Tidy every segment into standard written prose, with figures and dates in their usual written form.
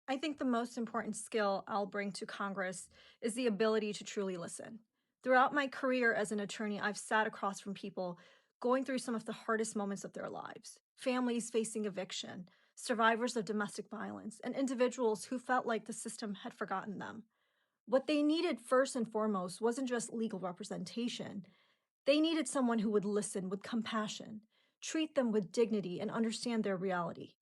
I think the most important skill I'll bring to Congress is the ability to truly listen. Throughout my career as an attorney, I've sat across from people going through some of the hardest moments of their lives, families facing eviction, survivors of domestic violence, and individuals who felt like the system had forgotten them. What they needed first and foremost wasn't just legal representation, they needed someone who would listen with compassion, treat them with dignity, and understand their reality.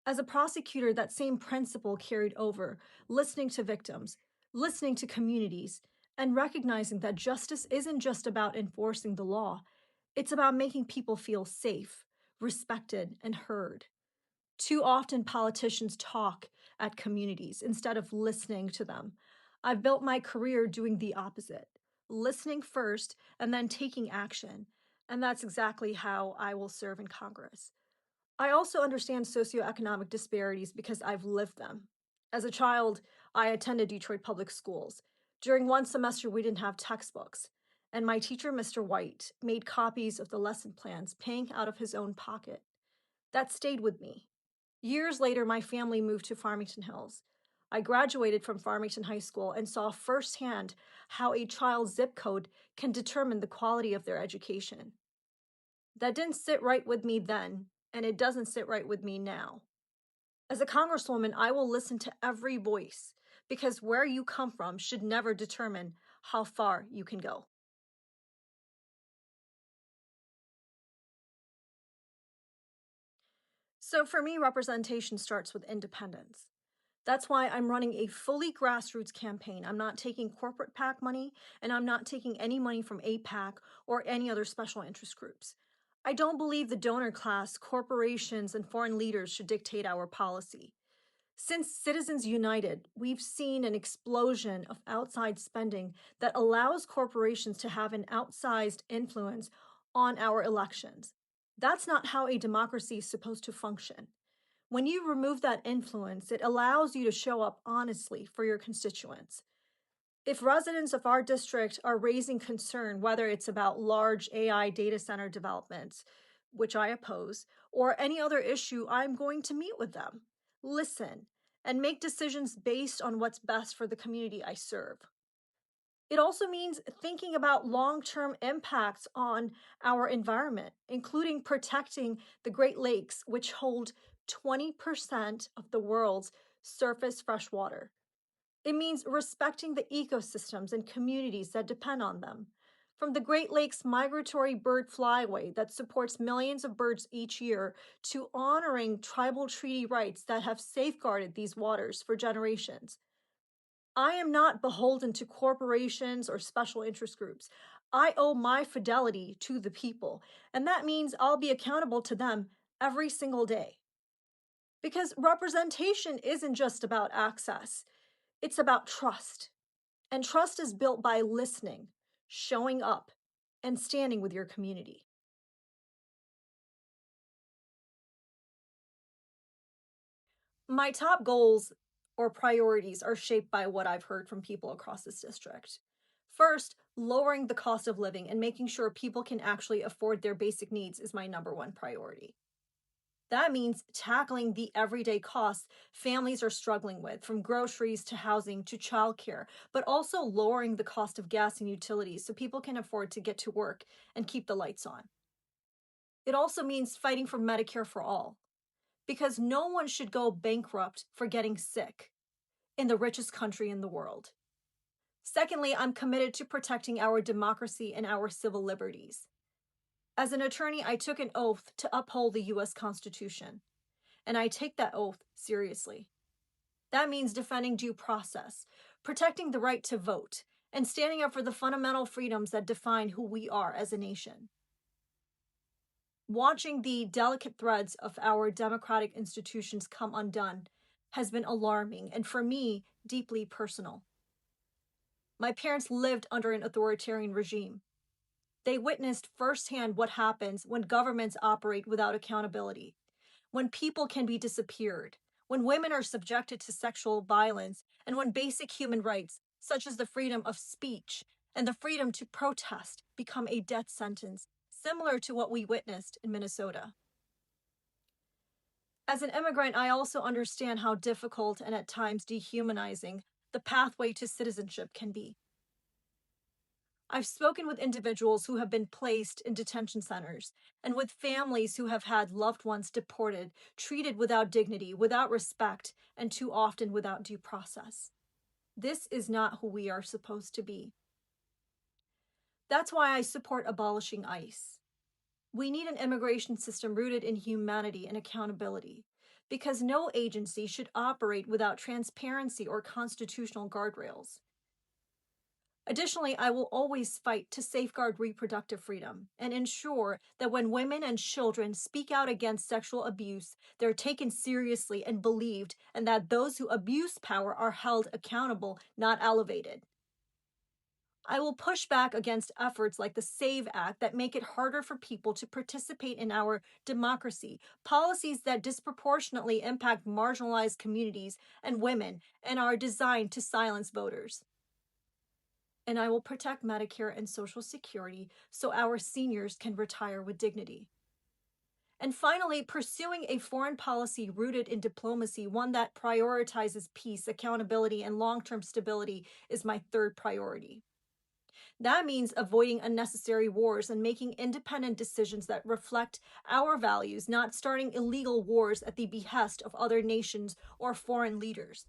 As a prosecutor, that same principle carried over, listening to victims, listening to communities, and recognizing that justice isn't just about enforcing the law, it's about making people feel safe, respected, and heard. Too often, politicians talk at communities instead of listening to them. I've built my career doing the opposite, listening first and then taking action. And that's exactly how I will serve in Congress. I also understand socioeconomic disparities because I've lived them. As a child, I attended Detroit public schools. During one semester, we didn't have textbooks, and my teacher, Mr. White, made copies of the lesson plans, paying out of his own pocket. That stayed with me. Years later, my family moved to Farmington Hills. I graduated from Farmington High School and saw firsthand how a child's zip code can determine the quality of their education. That didn't sit right with me then, and it doesn't sit right with me now. As a congresswoman, I will listen to every voice because where you come from should never determine how far you can go. So for me, representation starts with independence. That's why I'm running a fully grassroots campaign. I'm not taking corporate PAC money, and I'm not taking any money from APAC or any other special interest groups. I don't believe the donor class, corporations, and foreign leaders should dictate our policy. Since Citizens United, we've seen an explosion of outside spending that allows corporations to have an outsized influence on our elections. That's not how a democracy is supposed to function. When you remove that influence, it allows you to show up honestly for your constituents. If residents of our district are raising concern, whether it's about large AI data center developments, which I oppose, or any other issue, I'm going to meet with them, listen, and make decisions based on what's best for the community I serve. It also means thinking about long term impacts on our environment, including protecting the Great Lakes, which hold 20% of the world's surface fresh water. It means respecting the ecosystems and communities that depend on them. From the Great Lakes Migratory Bird Flyway that supports millions of birds each year to honoring tribal treaty rights that have safeguarded these waters for generations. I am not beholden to corporations or special interest groups. I owe my fidelity to the people, and that means I'll be accountable to them every single day. Because representation isn't just about access, it's about trust. And trust is built by listening, showing up, and standing with your community. My top goals or priorities are shaped by what I've heard from people across this district. First, lowering the cost of living and making sure people can actually afford their basic needs is my number one priority. That means tackling the everyday costs families are struggling with, from groceries to housing to childcare, but also lowering the cost of gas and utilities so people can afford to get to work and keep the lights on. It also means fighting for Medicare for all, because no one should go bankrupt for getting sick in the richest country in the world. Secondly, I'm committed to protecting our democracy and our civil liberties. As an attorney, I took an oath to uphold the US Constitution, and I take that oath seriously. That means defending due process, protecting the right to vote, and standing up for the fundamental freedoms that define who we are as a nation. Watching the delicate threads of our democratic institutions come undone has been alarming and, for me, deeply personal. My parents lived under an authoritarian regime. They witnessed firsthand what happens when governments operate without accountability, when people can be disappeared, when women are subjected to sexual violence, and when basic human rights, such as the freedom of speech and the freedom to protest, become a death sentence, similar to what we witnessed in Minnesota. As an immigrant, I also understand how difficult and at times dehumanizing the pathway to citizenship can be. I've spoken with individuals who have been placed in detention centers and with families who have had loved ones deported, treated without dignity, without respect, and too often without due process. This is not who we are supposed to be. That's why I support abolishing ICE. We need an immigration system rooted in humanity and accountability, because no agency should operate without transparency or constitutional guardrails. Additionally, I will always fight to safeguard reproductive freedom and ensure that when women and children speak out against sexual abuse, they're taken seriously and believed, and that those who abuse power are held accountable, not elevated. I will push back against efforts like the SAVE Act that make it harder for people to participate in our democracy, policies that disproportionately impact marginalized communities and women, and are designed to silence voters. And I will protect Medicare and Social Security so our seniors can retire with dignity. And finally, pursuing a foreign policy rooted in diplomacy, one that prioritizes peace, accountability, and long term stability, is my third priority. That means avoiding unnecessary wars and making independent decisions that reflect our values, not starting illegal wars at the behest of other nations or foreign leaders.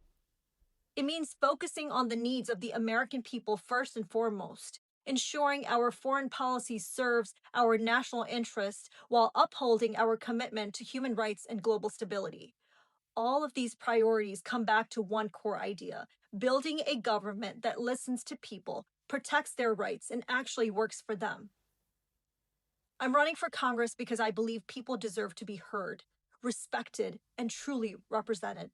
It means focusing on the needs of the American people first and foremost, ensuring our foreign policy serves our national interests while upholding our commitment to human rights and global stability. All of these priorities come back to one core idea: building a government that listens to people, protects their rights, and actually works for them. I'm running for Congress because I believe people deserve to be heard, respected, and truly represented.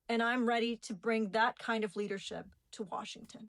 And I'm ready to bring that kind of leadership to Washington.